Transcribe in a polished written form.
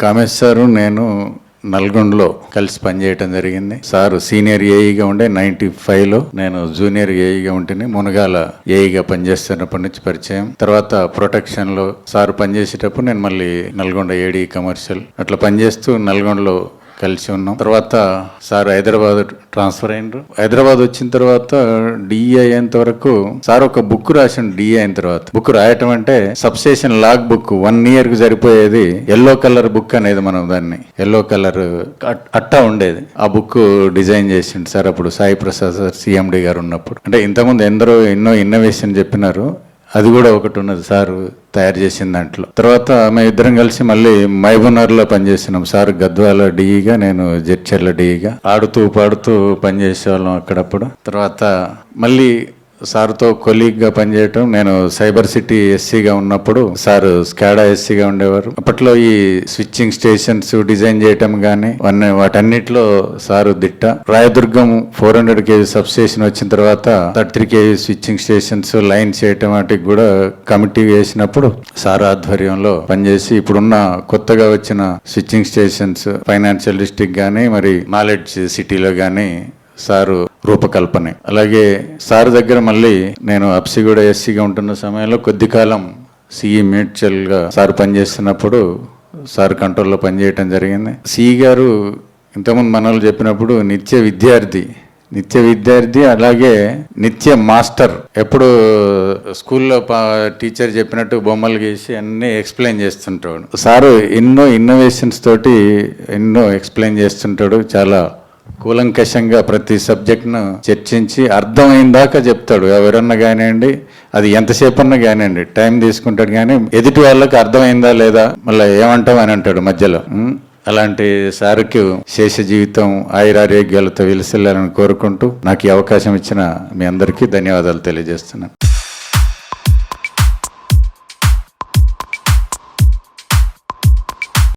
Kamesh sir నేను నల్గొండలో కలిసి పనిచేయటం జరిగింది. సార్ సీనియర్ ఏఈగా ఉండే 95లో నేను జూనియర్ ఏఈగా ఉంటేనే మునగాల ఏఈగా పనిచేస్తున్నప్పటి నుంచి పరిచయం. తర్వాత ప్రొటెక్షన్లో సార్ పనిచేసేటప్పుడు నేను మళ్ళీ నల్గొండ ఏడీ కమర్షియల్ అట్లా పనిచేస్తూ నల్గొండలో కలిసి ఉన్నాం. తర్వాత సార్ హైదరాబాద్ ట్రాన్స్ఫర్ అయినరు. హైదరాబాద్ వచ్చిన తర్వాత డిఈ అయ్యేంత వరకు సార్ ఒక బుక్ రాసిండు. డిఈ అయిన తర్వాత బుక్ రాయటం అంటే సబ్స్టేషన్ లాగ్ బుక్ 1 year కు సరిపోయేది. ఎల్లో కలర్ బుక్ అనేది మనం దాన్ని ఎల్లో కలర్ అట్టా ఉండేది. ఆ బుక్ డిజైన్ చేసిండు సార్ అప్పుడు సాయి ప్రసాద్ సార్ సిఎండి గారు ఉన్నప్పుడు. అంటే ఇంతకుముందు ఎన్నో ఇన్నోవేషన్ చెప్పినారు. అది కూడా ఒకటి ఉన్నది సార్ తయారు చేసిన దాంట్లో. తర్వాత మేము ఇద్దరం కలిసి మళ్ళీ మహబూబ్నగర్లో పనిచేసినాం. సార్ గద్వాల డిఈగా, నేను జడ్చర్ల డిఈగా ఆడుతూ పాడుతూ పనిచేసేవాళ్ళం అక్కడప్పుడు. తర్వాత మళ్ళీ సార్తో కొలీగ్గా పనిచేయటం. నేను సైబర్ సిటీ ఎస్సీగా ఉన్నప్పుడు సార్ స్కాడా ఎస్సీగా ఉండేవారు. అప్పట్లో ఈ స్విచ్చింగ్ స్టేషన్స్ డిజైన్ చేయటం కానీ వాటన్నిటిలో సారు దిట్ట. రాయదుర్గం 400 kV సబ్ స్టేషన్ వచ్చిన తర్వాత 33 kV స్విచ్చింగ్ స్టేషన్స్ లైన్ చేయటం వాటికి కూడా కమిటీ వేసినప్పుడు సార్ ఆధ్వర్యంలో పనిచేసి ఇప్పుడున్న కొత్తగా వచ్చిన స్విచ్చింగ్ స్టేషన్స్ ఫైనాన్షియల్ డిస్ట్రిక్ట్ కానీ మరి నాలెడ్జ్ సిటీలో కానీ సారు రూపకల్పన. అలాగే సార్ దగ్గర మళ్ళీ నేను అప్సిగూడ ఎస్సీగా ఉంటున్న సమయంలో కొద్ది కాలం సిఈ మ్యూచువల్గా సార్ పనిచేస్తున్నప్పుడు సార్ కంట్రోల్లో పనిచేయటం జరిగింది. సిఈ గారు ఇంతకుముందు మనలు చెప్పినప్పుడు నిత్య విద్యార్థి అలాగే నిత్య మాస్టర్. ఎప్పుడు స్కూల్లో టీచర్ చెప్పినట్టు బొమ్మలు గీసి అన్నీ ఎక్స్ప్లెయిన్ చేస్తుంటాడు. సారు ఎన్నో ఇన్నోవేషన్స్ తోటి ఎన్నో ఎక్స్ప్లెయిన్ చేస్తుంటాడు. చాలా కూలంకషంగా ప్రతి సబ్జెక్ట్ను చర్చించి అర్థమైన దాకా చెప్తాడు. ఎవరన్నా కానివ్వండి, అది ఎంతసేపు అన్నా కానివ్వండి, టైం తీసుకుంటాడు. కానీ ఎదుటి వాళ్ళకి అర్థమైందా లేదా మళ్ళీ ఏమంటాం అని అంటాడు మధ్యలో. అలాంటి సార్కి శేష జీవితం ఆయురారోగ్యాలతో వెలిసిల్లాలని కోరుకుంటూ నాకు ఈ అవకాశం ఇచ్చిన మీ అందరికీ ధన్యవాదాలు తెలియజేస్తున్నాను.